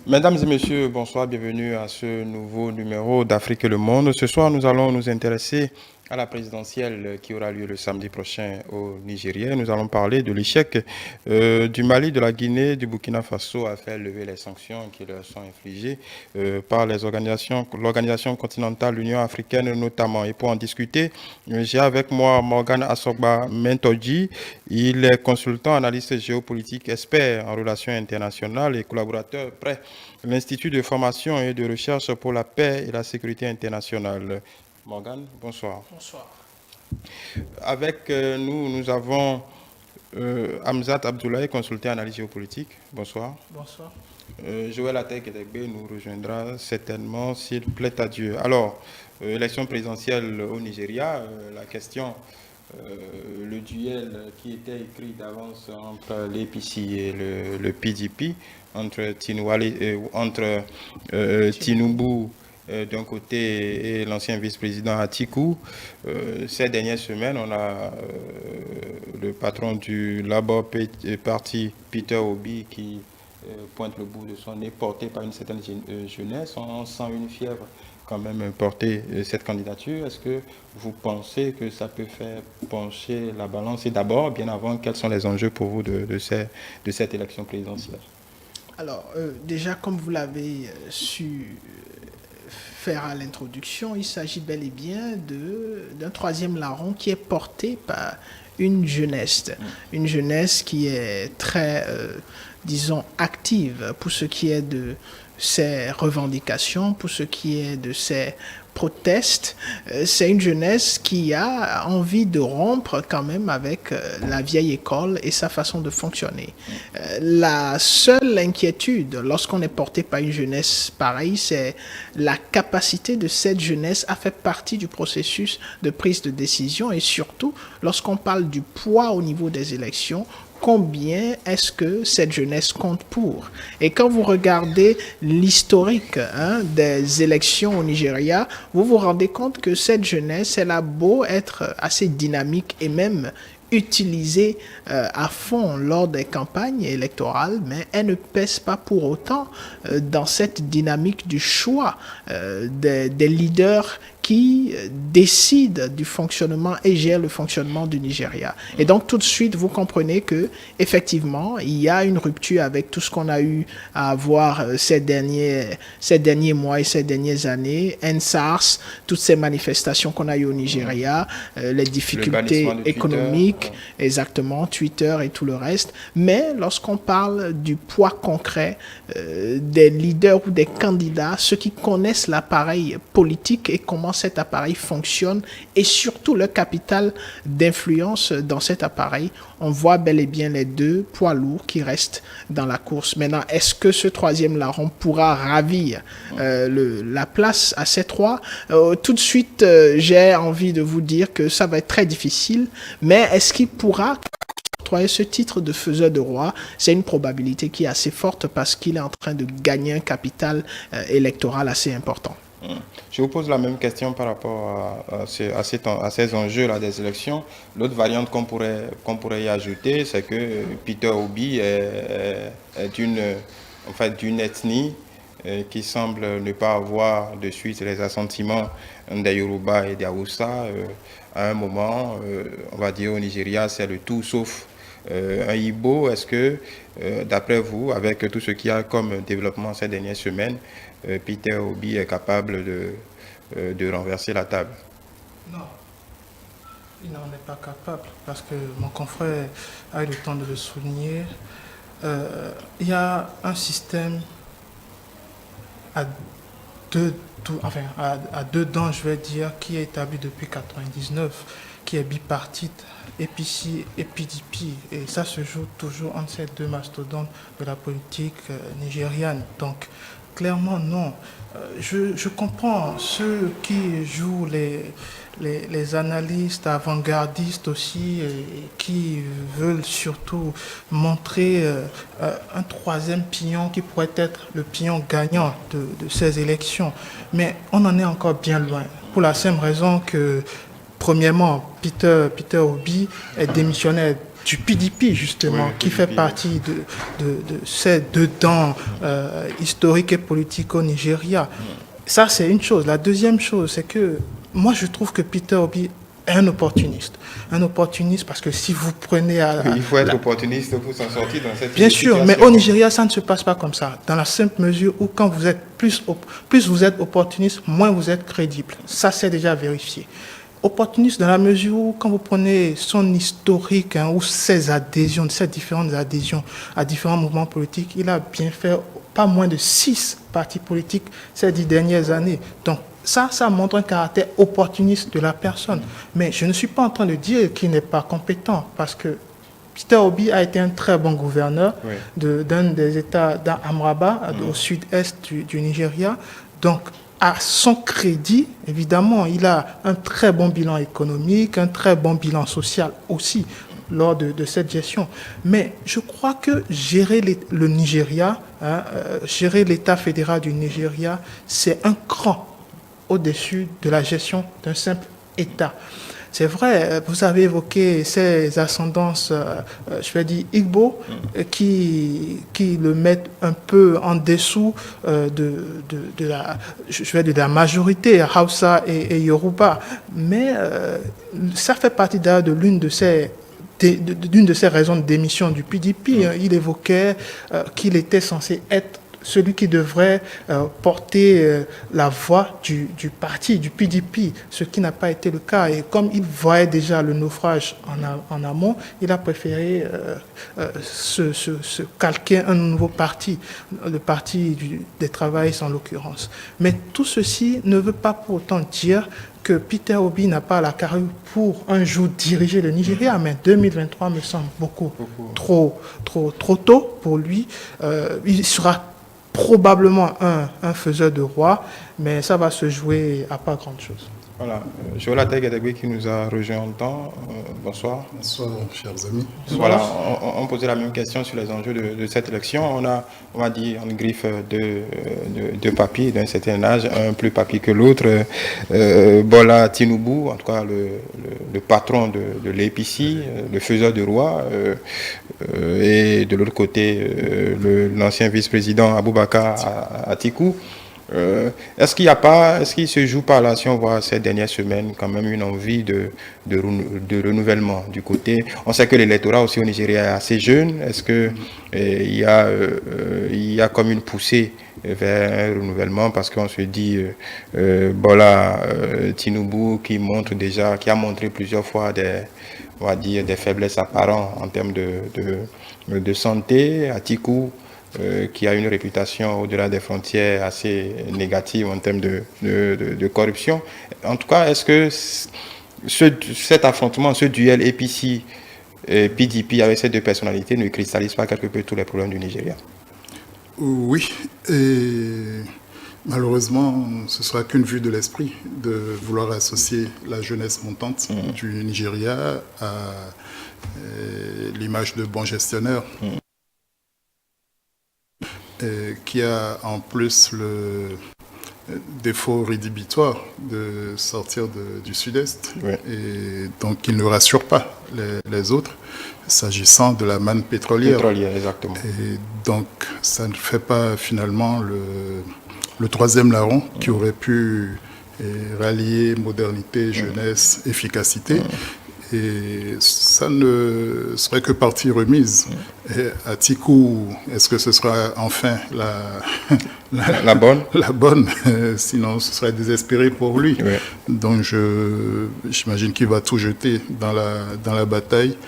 Mesdames et messieurs, bonsoir, bienvenue à ce nouveau numéro d'Afrique et le monde. Ce soir, nous allons nous intéresser à la présidentielle qui aura lieu le samedi prochain au Nigeria. Nous allons parler de l'échec du Mali, de la Guinée, du Burkina Faso à faire lever les sanctions qui leur sont infligées par l'organisation continentale, l'Union africaine notamment. Et pour en discuter, j'ai avec moi Morgan Asogba Mentoji. Il est consultant, analyste géopolitique, expert en relations internationales et collaborateur près l'Institut de formation et de recherche pour la paix et la sécurité internationale. Morgan, bonsoir. Bonsoir. Avec nous avons Hamzat Abdoulaye, consultant analyse géopolitique. Bonsoir. Bonsoir. Joël Atek-Edegbe nous rejoindra certainement s'il plaît à Dieu. Alors, élection présidentielle au Nigeria, la question, le duel qui était écrit d'avance entre l'APC et le PDP, entre Tinubu d'un côté et l'ancien vice-président Atiku. Ces dernières semaines, on a le patron du Labour Party, Peter Obi, qui pointe le bout de son nez, porté par une certaine jeunesse. On sent une fièvre quand même porter cette candidature. Est-ce que vous pensez que ça peut faire pencher la balance? Et d'abord, bien avant, quels sont les enjeux pour vous de cette élection présidentielle? Alors, déjà, comme vous l'avez su faire à l'introduction, il s'agit bel et bien d'un troisième larron qui est porté par une jeunesse qui est très, disons, active pour ce qui est de ses revendications, pour ce qui est de ses protestes. C'est une jeunesse qui a envie de rompre quand même avec la vieille école et sa façon de fonctionner. La seule inquiétude lorsqu'on est porté par une jeunesse pareille, c'est la capacité de cette jeunesse à faire partie du processus de prise de décision et surtout lorsqu'on parle du poids au niveau des élections, combien est-ce que cette jeunesse compte pour? Et quand vous regardez l'historique des élections au Nigeria, vous vous rendez compte que cette jeunesse, elle a beau être assez dynamique et même utilisée à fond lors des campagnes électorales, mais elle ne pèse pas pour autant dans cette dynamique du choix des leaders qui décide du fonctionnement et gère le fonctionnement du Nigeria. Et donc tout de suite, vous comprenez que effectivement, il y a une rupture avec tout ce qu'on a eu à voir ces derniers mois et ces dernières années, EndSARS, toutes ces manifestations qu'on a eues au Nigeria, les difficultés économiques, exactement, Twitter et tout le reste. Mais lorsqu'on parle du poids concret des leaders ou des candidats, ceux qui connaissent l'appareil politique et comment cet appareil fonctionne et surtout le capital d'influence dans cet appareil, on voit bel et bien les deux poids lourds qui restent dans la course. Maintenant, est-ce que ce troisième larron pourra ravir la place à ces trois? Tout de suite, j'ai envie de vous dire que ça va être très difficile, mais est-ce qu'il pourra octroyer ce titre de faiseur de roi? C'est une probabilité qui est assez forte parce qu'il est en train de gagner un capital électoral assez important. Je vous pose la même question par rapport à ces enjeux-là des élections. L'autre variante qu'on pourrait y ajouter, c'est que Peter Obi est d'une ethnie qui semble ne pas avoir de suite les assentiments des Yoruba et des Hausa. À un moment, on va dire au Nigeria, c'est le tout sauf un Igbo. Est-ce que, d'après vous, avec tout ce qu'il y a comme développement ces dernières semaines, Peter Obi est capable de renverser la table? Non, il n'en est pas capable parce que mon confrère a eu le temps de le souligner. Il y a un système à deux dents, je vais dire, qui est établi depuis 1999, qui est bipartite, APC et PDP. Et ça se joue toujours entre ces deux mastodontes de la politique nigériane. Donc, clairement, non. Je comprends ceux qui jouent les analystes avant-gardistes aussi, qui veulent surtout montrer un troisième pignon qui pourrait être le pignon gagnant de ces élections. Mais on en est encore bien loin, pour la simple raison que, premièrement, Peter Obi est démissionnaire du PDP, justement, Oui, qui PDP, fait partie de ces deux dents historiques et politiques au Nigeria. Ça, c'est une chose. La deuxième chose, c'est que moi, je trouve que Peter Obi est un opportuniste. Un opportuniste parce que si vous prenez Il faut être opportuniste pour s'en sortir dans cette Bien situation. sûr, mais au Nigeria, ça ne se passe pas comme ça. Dans la simple mesure où quand vous êtes plus vous êtes opportuniste, moins vous êtes crédible. Ça, c'est déjà vérifié. Opportuniste dans la mesure où quand vous prenez son historique ou ses adhésions, ses différentes adhésions à différents mouvements politiques, il a bien fait pas moins de 6 partis politiques ces 10 dernières années. Donc, ça montre un caractère opportuniste de la personne. Mais je ne suis pas en train de dire qu'il n'est pas compétent, parce que Peter Obi a été un très bon gouverneur d'un des États d'Amraba, au sud-est du Nigeria. Donc, à son crédit, évidemment, il a un très bon bilan économique, un très bon bilan social aussi lors de cette gestion. Mais je crois que gérer le Nigeria, gérer l'État fédéral du Nigeria, c'est un cran au-dessus de la gestion d'un simple État. C'est vrai, vous avez évoqué ces ascendances, je vais dire Igbo, qui le mettent un peu en dessous de la majorité, Hausa et Yoruba. Mais ça fait partie d'ailleurs de l'une de ces raisons de démission du PDP. Il évoquait qu'il était censé être celui qui devrait porter la voix du parti, du PDP, ce qui n'a pas été le cas. Et comme il voyait déjà le naufrage en amont, il a préféré se calquer un nouveau parti, le parti des travaillistes en l'occurrence. Mais tout ceci ne veut pas pour autant dire que Peter Obi n'a pas la carrure pour un jour diriger le Nigeria, mais 2023 me semble beaucoup trop tôt pour lui. Il sera probablement un faiseur de roi, mais ça va se jouer à pas grand-chose. Voilà, Jola Tegadegui qui nous a rejoint en temps. Bonsoir. Bonsoir, chers amis. Voilà, on posait la même question sur les enjeux de cette élection. On va dire en griffe deux papis d'un certain âge, un plus papi que l'autre. Bola Tinubu, en tout cas le patron de l'APC, le faiseur de roi, et de l'autre côté l'ancien vice-président Aboubakar Atiku. Est-ce qu'il se joue par là, si on voit ces dernières semaines, quand même une envie de renouvellement du côté? On sait que l'électorat aussi au Nigeria est assez jeune. Est-ce que il y a comme une poussée vers un renouvellement, parce qu'on se dit Bola Tinubu qui a montré plusieurs fois des faiblesses apparentes en termes de santé, Atiku qui a une réputation au-delà des frontières assez négative en termes de corruption. En tout cas, est-ce que cet affrontement, ce duel APC-PDP avec ces deux personnalités ne cristallise pas quelque peu tous les problèmes du Nigeria? Oui, et malheureusement, ce ne sera qu'une vue de l'esprit de vouloir associer la jeunesse montante du Nigeria à l'image de bon gestionnaire. Qui a en plus le défaut rédhibitoire de sortir du sud-est. Oui. Et donc il ne rassure pas les autres s'agissant de la manne pétrolière. Exactement. Et donc ça ne fait pas finalement le troisième larron qui aurait pu rallier modernité, jeunesse, efficacité. Et ça ne serait que partie remise. Et Atiku, est-ce que ce sera enfin la bonne? La bonne, sinon ce serait désespéré pour lui. Oui. Donc j'imagine qu'il va tout jeter dans la bataille.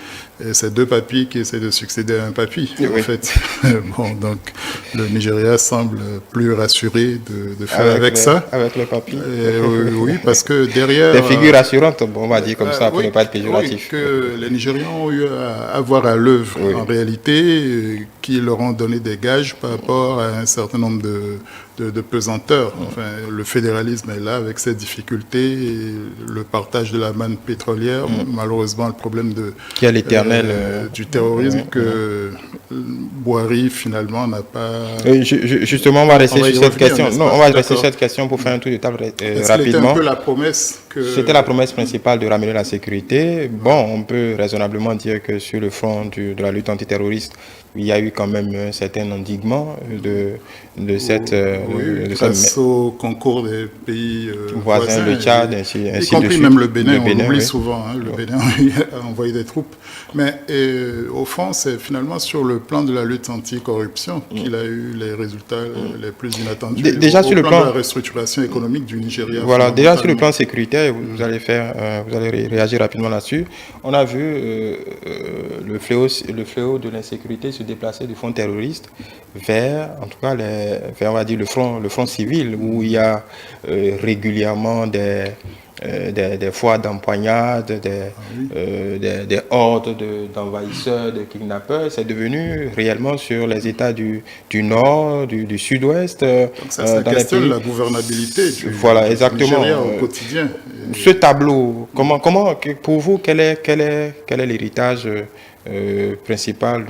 Et c'est deux papis qui essaient de succéder à un papi, en fait. Bon, donc le Nigeria semble plus rassuré de faire avec ça. Avec le papi. Oui, parce que derrière... Des figures rassurantes, on va dire comme ça, pour ne pas être péjoratif. Oui, que les Nigérians ont eu à voir à l'œuvre, en réalité, qui leur ont donné des gages par rapport à un certain nombre de pesanteurs. Enfin, le fédéralisme est là avec ses difficultés, et le partage de la manne pétrolière, malheureusement le problème qui est l'éternel du terrorisme que Boari finalement n'a pas... Justement, on va rester sur cette question. Non, on va rester sur cette question pour faire un tour de table rapidement. C'était un peu la promesse C'était la promesse principale de ramener la sécurité. Bon, on peut raisonnablement dire que sur le front de la lutte antiterroriste, il y a eu quand même un certain endiguement de cette... grâce au concours des pays voisins, le Tchad, ainsi y compris même le Bénin, on l'oublie oui. souvent, hein, le Bénin a envoyé des troupes. Mais au fond, c'est finalement sur le plan de la lutte anticorruption qu'il a eu les résultats les plus inattendus. Déjà sur le plan de la restructuration économique du Nigeria. Voilà, déjà sur le plan sécuritaire, vous allez réagir rapidement là-dessus. On a vu le fléau de l'insécurité se déplacer du front terroriste vers, en tout cas, on va dire le front civil, où il y a régulièrement des foires d'empoignades, des hordes d'envahisseurs, de kidnappeurs. C'est devenu réellement sur les États du Nord, du Sud-Ouest. Donc ça questionne la gouvernabilité du Nigeria au quotidien. Ce tableau, pour vous, quel est l'héritage principal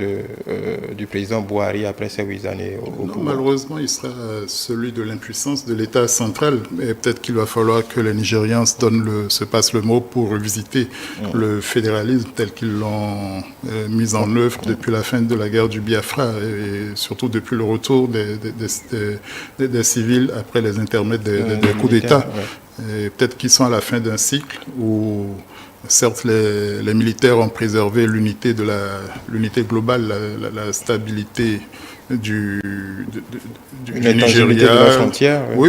du président Buhari après ces 8 années au pouvoir? Malheureusement, il sera celui de l'impuissance de l'État central. Et peut-être qu'il va falloir que les Nigérians se passent le mot pour revisiter le fédéralisme tel qu'ils l'ont mis en œuvre depuis la fin de la guerre du Biafra et surtout depuis le retour des civils après les intermèdes des coups d'État. Ouais. Et peut-être qu'ils sont à la fin d'un cycle où certes, les militaires ont préservé l'unité globale, la stabilité du Nigeria. De la frontière, oui,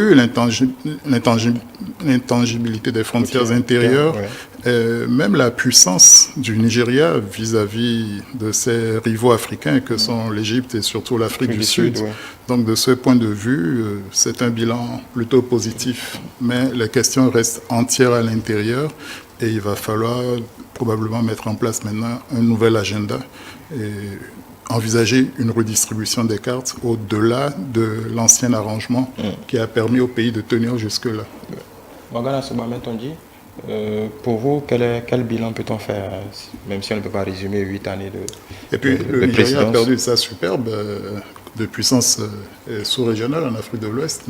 l'intangibilité des frontières intérieures. Ouais. Même la puissance du Nigeria vis-à-vis de ses rivaux africains que sont l'Égypte et surtout l'Afrique du Sud. Ouais. Donc de ce point de vue, c'est un bilan plutôt positif. Mais les questions restent entières à l'intérieur. Et il va falloir probablement mettre en place maintenant un nouvel agenda et envisager une redistribution des cartes au-delà de l'ancien arrangement qui a permis au pays de tenir jusque-là. Morgana Sobametondi, pour vous, quel bilan peut-on faire, même si on ne peut pas résumer 8 années de Et puis le Nigeria a perdu sa superbe de puissance sous-régionale en Afrique de l'Ouest.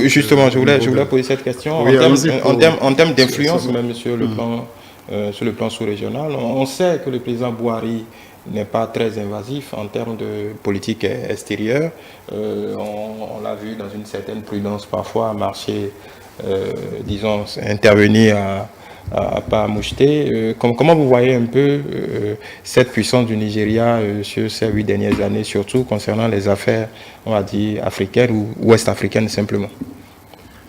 Justement, je voulais poser cette question. Oui, en termes d'influence, même sur le plan sous-régional, on sait que le président Buhari n'est pas très invasif en termes de politique extérieure. On l'a vu dans une certaine prudence parfois marcher, intervenir à pas moucheter. Comment vous voyez un peu cette puissance du Nigeria sur ces 8 dernières années, surtout concernant les affaires, on va dire, africaines ou ouest-africaines simplement?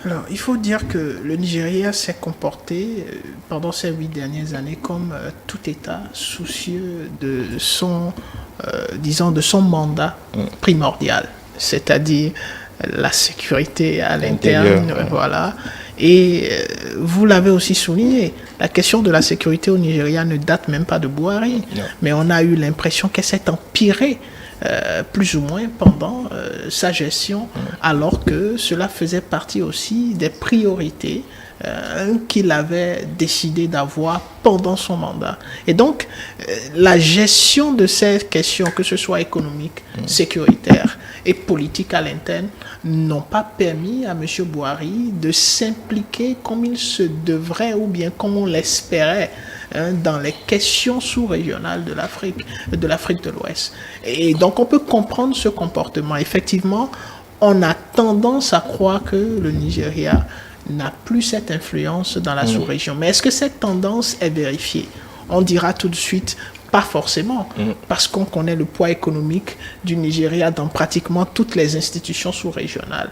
Alors, il faut dire que le Nigeria s'est comporté pendant ces 8 dernières années comme tout État soucieux de son mandat primordial, c'est-à-dire la sécurité à l'interne, voilà. Et vous l'avez aussi souligné, la question de la sécurité au Nigeria ne date même pas de Buhari, mais on a eu l'impression qu'elle s'est empirée plus ou moins pendant sa gestion, alors que cela faisait partie aussi des priorités qu'il avait décidé d'avoir pendant son mandat. Et donc, la gestion de ces questions, que ce soit économique, sécuritaire et politique à l'interne, n'ont pas permis à M. Buhari de s'impliquer comme il se devrait ou bien comme on l'espérait dans les questions sous-régionales de l'Afrique de l'Ouest. Et donc, on peut comprendre ce comportement. Effectivement, on a tendance à croire que le Nigeria n'a plus cette influence dans la sous-région. Mais est-ce que cette tendance est vérifiée? On dira tout de suite, pas forcément, parce qu'on connaît le poids économique du Nigeria dans pratiquement toutes les institutions sous-régionales.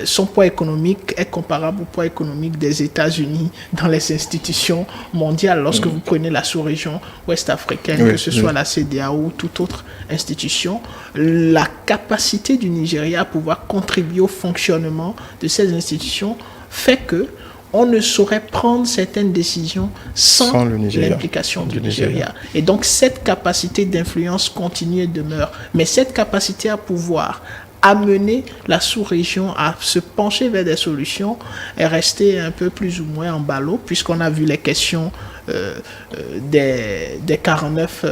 Son poids économique est comparable au poids économique des États-Unis dans les institutions mondiales. Lorsque vous prenez la sous-région ouest-africaine, que ce soit la CEDEAO ou toute autre institution, la capacité du Nigeria à pouvoir contribuer au fonctionnement de ces institutions fait que on ne saurait prendre certaines décisions sans l'implication du Nigeria. Et donc, cette capacité d'influence continue et demeure. Mais cette capacité à pouvoir amener la sous-région à se pencher vers des solutions est restée un peu plus ou moins en ballot, puisqu'on a vu les questions des 49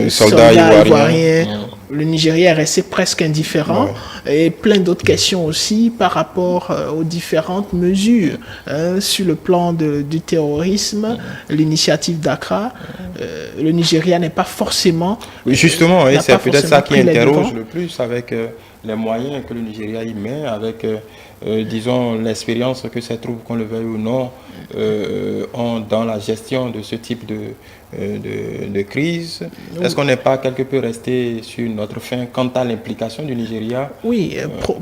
soldats ivoiriens le Nigeria est resté presque indifférent, et plein d'autres questions aussi par rapport aux différentes mesures sur le plan du terrorisme, l'initiative d'Accra. Le Nigeria n'est pas forcément... Oui, justement, c'est peut-être ça qui interroge le plus avec les moyens que le Nigeria y met, avec, disons, l'expérience que ces troupes, qu'on le veuille ou non, ont dans la gestion de ce type de crise. Est-ce qu'on n'est pas quelque peu resté sur notre faim quant à l'implication du Nigeria? Oui,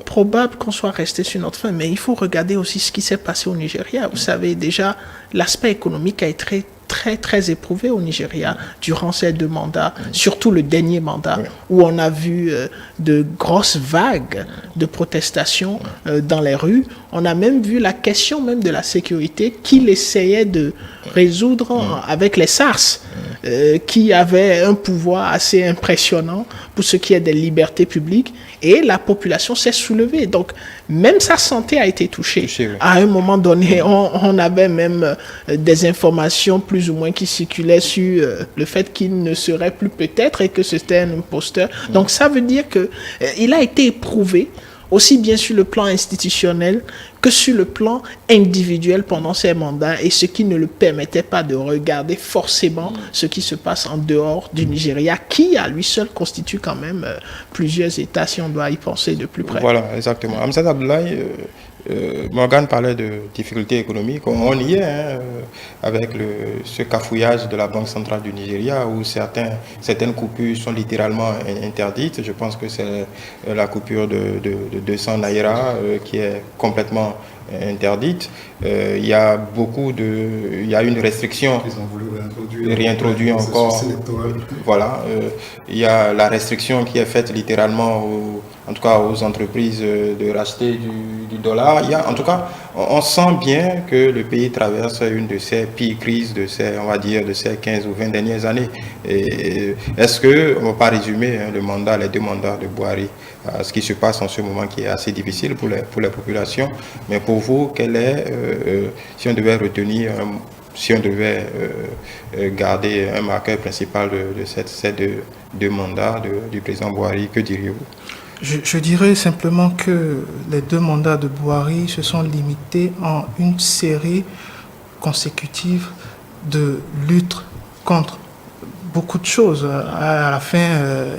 probable qu'on soit resté sur notre faim, mais il faut regarder aussi ce qui s'est passé au Nigeria. Vous savez, déjà, l'aspect économique a été très éprouvé au Nigeria durant ces 2 mandats, surtout le dernier mandat, où on a vu de grosses vagues de protestations dans les rues. On a même vu la question même de la sécurité qu'il essayait de résoudre avec les SARS, qui avaient un pouvoir assez impressionnant pour ce qui est des libertés publiques, et la population s'est soulevée. Donc, même sa santé a été touchée. À un moment donné, on avait même des informations plus ou moins qui circulaient sur le fait qu'il ne serait plus peut-être et que c'était un imposteur. Donc, ça veut dire qu'il a été éprouvé aussi bien sur le plan institutionnel que sur le plan individuel pendant ses mandats, et ce qui ne le permettait pas de regarder forcément ce qui se passe en dehors du Nigeria, qui à lui seul constitue quand même plusieurs États, si on doit y penser de plus près. Voilà, exactement. Hamzat Abdoulaye, Morgan parlait de difficultés économiques. On y est avec ce cafouillage de la Banque centrale du Nigeria, où certaines coupures sont littéralement interdites. Je pense que c'est la coupure de 200 naira qui est complètement interdite. Il y a une restriction. Ils ont voulu réintroduire encore. Voilà. Il y a la restriction qui est faite littéralement, en tout cas aux entreprises, de racheter du dollar. En tout cas, on sent bien que le pays traverse une de ces pires crises de ces 15 ou 20 dernières années. Est-ce que, on ne va pas résumer les 2 mandats de Buhari, ce qui se passe en ce moment qui est assez difficile pour les populations, mais pour vous, quel est, si on devait retenir, si on devait garder un marqueur principal de ces 2 mandats du président Buhari, que diriez-vous? Je dirais simplement que les 2 mandats de Buhari se sont limités en une série consécutive de luttes contre beaucoup de choses. À la fin,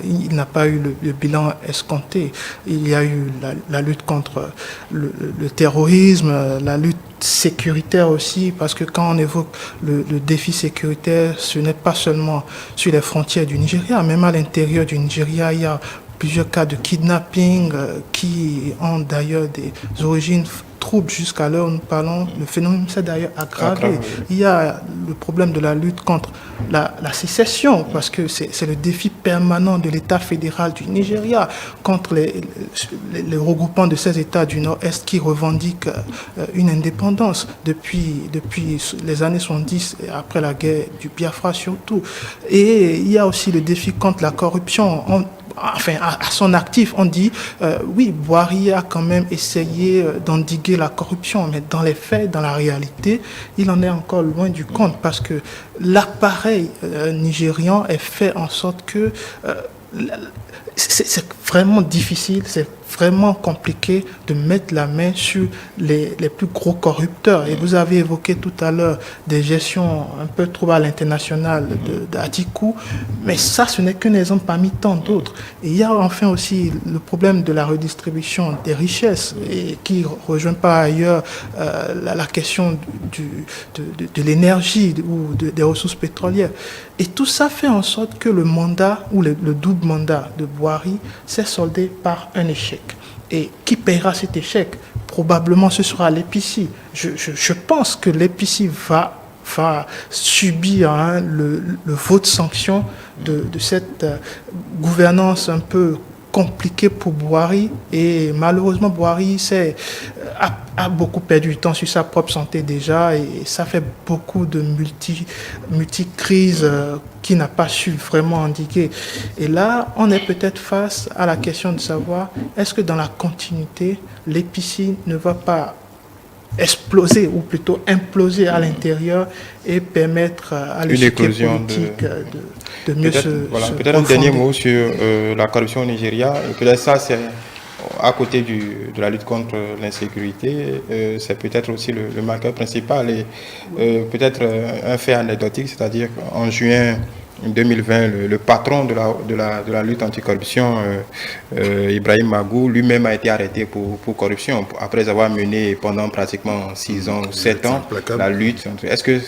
il n'a pas eu le bilan escompté. Il y a eu la lutte contre le terrorisme, la lutte sécuritaire aussi, parce que quand on évoque le défi sécuritaire, ce n'est pas seulement sur les frontières du Nigeria, même à l'intérieur du Nigeria, il y a plusieurs cas de kidnapping qui ont d'ailleurs des origines troubles jusqu'à l'heure où nous parlons. Le phénomène s'est d'ailleurs aggravé. Il y a le problème de la lutte contre la sécession, parce que c'est le défi permanent de l'État fédéral du Nigeria contre les regroupements de ces États du Nord-Est qui revendiquent une indépendance depuis les années 70, et après la guerre du Biafra surtout. Et il y a aussi le défi contre la corruption. Enfin, à son actif, on dit, oui, Buhari a quand même essayé d'endiguer la corruption, mais dans les faits, dans la réalité, il en est encore loin du compte, parce que l'appareil nigérian est fait en sorte que c'est vraiment difficile, c'est vraiment compliqué de mettre la main sur les plus gros corrupteurs. Et vous avez évoqué tout à l'heure des gestions un peu trop à l'international d'Atiku, mais ça, ce n'est qu'un exemple parmi tant d'autres. Et il y a enfin aussi le problème de la redistribution des richesses, et qui rejoint par ailleurs la question de l'énergie ou des ressources pétrolières. Et tout ça fait en sorte que le mandat, ou le double mandat de Buhari, s'est soldé par un échec. Et qui paiera cet échec? Probablement ce sera l'EPC. Je pense que l'EPC va subir le vote sanction de cette gouvernance un peu compliqué pour Buhari, et malheureusement Buhari a beaucoup perdu du temps sur sa propre santé déjà, et ça fait beaucoup de multi-crises qui n'a pas su vraiment endiguer. Et là, on est peut-être face à la question de savoir, est-ce que dans la continuité, l'EPC ne va pas exploser ou plutôt imploser à l'intérieur et permettre à l'échiquier politique de mieux peut-être un dernier mot sur la corruption au Nigeria. Et peut-être ça, c'est à côté de la lutte contre l'insécurité, c'est peut-être aussi le marqueur principal. Et peut-être un fait anecdotique, c'est-à-dire qu'en juin 2020, le patron de la lutte anticorruption, Ibrahim Magou, lui-même a été arrêté pour corruption, après avoir mené pendant pratiquement 6 ans ou 7 ans la lutte. Est-ce que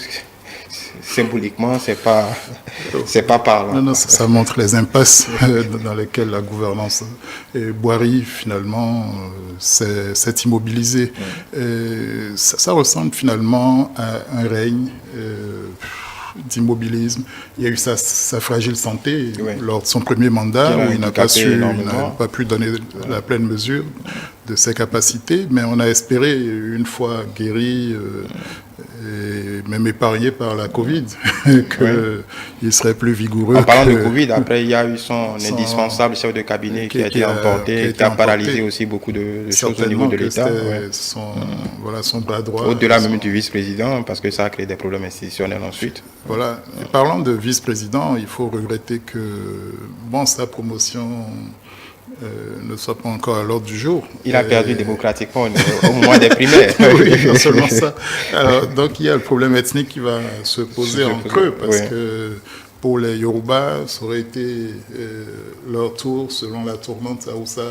symboliquement, c'est pas parlant? Non, ça montre les impasses dans lesquelles la gouvernance et Boiry, finalement, s'est immobilisée. Ça ressemble finalement à un règne d'immobilisme. Il y a eu sa fragile santé lors de son premier mandat où il n'a pas pu donner la pleine mesure de ses capacités, mais on a espéré, une fois guéri et même épargné par la Covid, qu'il serait plus vigoureux. En parlant de Covid, après il y a eu son indispensable chef de cabinet qui a été emporté, qui a paralysé aussi beaucoup de choses au niveau de l'État. Son bras droit. Au-delà même du vice-président, parce que ça a créé des problèmes institutionnels ensuite. Voilà. Et parlant de vice-président, il faut regretter que sa promotion ne soit pas encore à l'ordre du jour. Il a perdu démocratiquement au moment des primaires. Oui, non seulement ça. Alors, donc il y a le problème ethnique qui va se poser en creux, parce que pour les Yoruba, ça aurait été leur tour selon la tournante Haoussa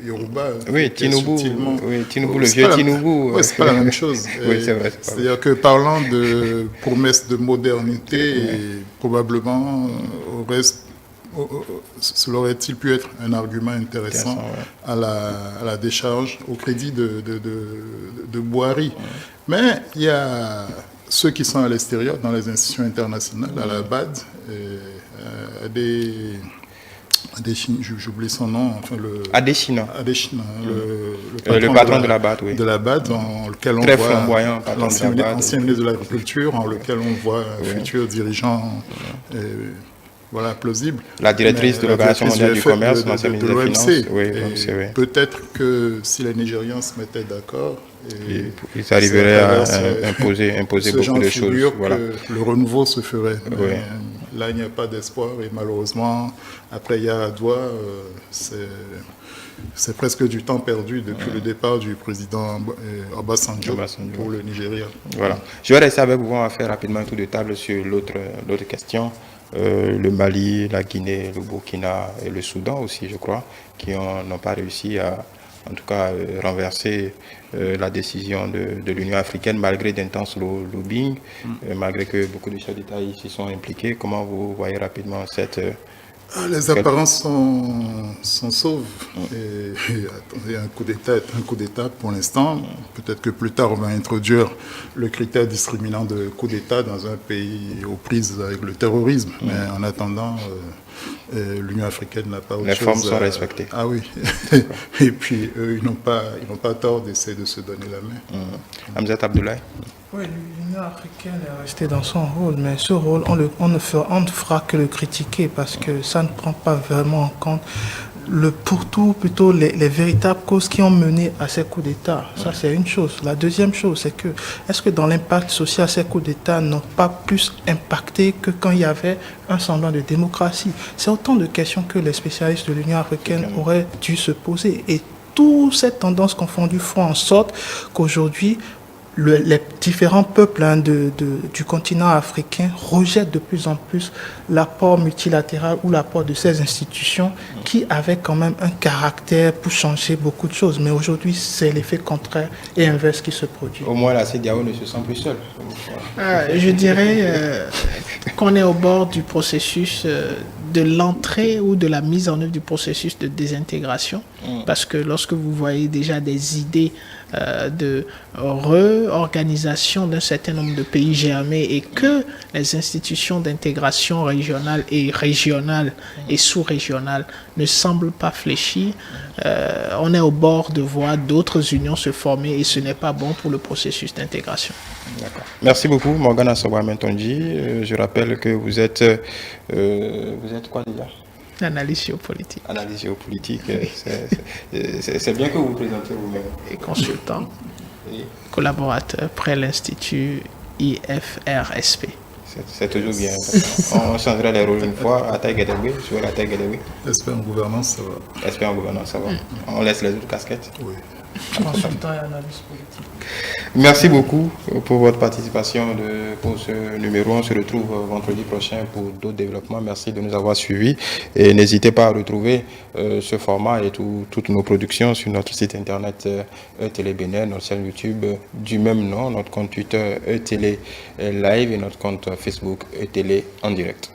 Yoruba. Oui, Tinubu, le vieux Tinubu. Oui, c'est pas la même chose. Oui, c'est vrai. C'est-à-dire que parlant de promesses de modernité, probablement cela aurait-il pu être un argument intéressant à la décharge, au crédit de Boiry. Mais il y a ceux qui sont à l'extérieur, dans les institutions internationales, à la BAD, j'oublie son nom, Adesina, le patron de la BAD, oui. De la BAD, en lequel on très voit flamboyant, patron de la BAD, ancien ministre de l'Agriculture, en lequel on voit un futur dirigeant plausible. La directrice de l'Organisation mondiale du commerce, l'ancienne ministre des Finances. Oui. Peut-être que si les Nigérians se mettaient d'accord, ils arriveraient à imposer beaucoup de choses. Voilà. Le renouveau se ferait. Là, il n'y a pas d'espoir et malheureusement, après Yaradua, c'est presque du temps perdu depuis le départ du président Obasanjo pour le Nigeria. Voilà. Je vais rester avec vous, on va faire rapidement un tour de table sur l'autre question. Le Mali, la Guinée, le Burkina et le Soudan aussi, je crois, qui n'ont pas réussi à, en tout cas, renverser la décision de l'Union africaine malgré d'intenses lobbying, malgré que beaucoup de chefs d'État s'y sont impliqués. Comment vous voyez rapidement cette... Les apparences sont sauves. Et un coup d'État pour l'instant. Peut-être que plus tard, on va introduire le critère discriminant de coup d'État dans un pays aux prises avec le terrorisme. Mais en attendant, l'Union africaine n'a pas autre chose. Les formes sont respectées. Ah oui. Et puis, eux, ils n'ont pas tort d'essayer de se donner la main. Hamzat Abdoulaye. Oui, l'Union africaine est restée dans son rôle, mais ce rôle, on ne fera que le critiquer parce que ça ne prend pas vraiment en compte plutôt les véritables causes qui ont mené à ces coups d'État. Ça, c'est une chose. La deuxième chose, c'est que est-ce que dans l'impact social, ces coups d'État n'ont pas plus impacté que quand il y avait un semblant de démocratie? C'est autant de questions que les spécialistes de l'Union africaine auraient dû se poser. Et toutes ces tendances confondues font en sorte qu'aujourd'hui, les différents peuples du continent africain rejettent de plus en plus l'apport multilatéral ou l'apport de ces institutions qui avaient quand même un caractère pour changer beaucoup de choses. Mais aujourd'hui, c'est l'effet contraire et inverse qui se produit. Au moins, la CEDEAO ne se sent plus seule. Je dirais qu'on est au bord du processus de l'entrée ou de la mise en œuvre du processus de désintégration. Parce que lorsque vous voyez déjà des idées de réorganisation d'un certain nombre de pays germés et que les institutions d'intégration régionale et sous-régionale ne semblent pas fléchir, on est au bord de voir d'autres unions se former et ce n'est pas bon pour le processus d'intégration. D'accord. Merci beaucoup, Morgana Soba-Mentonji. Je rappelle que vous êtes quoi déjà? Analyse géopolitique. Analyse géopolitique, c'est bien que vous vous présentez vous-même. Et consultant. collaborateur près l'Institut IFRSP. C'est toujours bien. On changerait les rôles une fois. À taille sur la taille Expert en gouvernance, ça va. Expert en gouvernance, ça va. On laisse les autres casquettes. Oui. Consultant et analyste politique. Merci beaucoup pour votre participation pour ce numéro. On se retrouve vendredi prochain pour d'autres développements. Merci de nous avoir suivis. Et n'hésitez pas à retrouver ce format et toutes nos productions sur notre site internet E-Télé Bénin, notre chaîne YouTube du même nom, notre compte Twitter E-Télé Live et notre compte Facebook E-Télé en direct.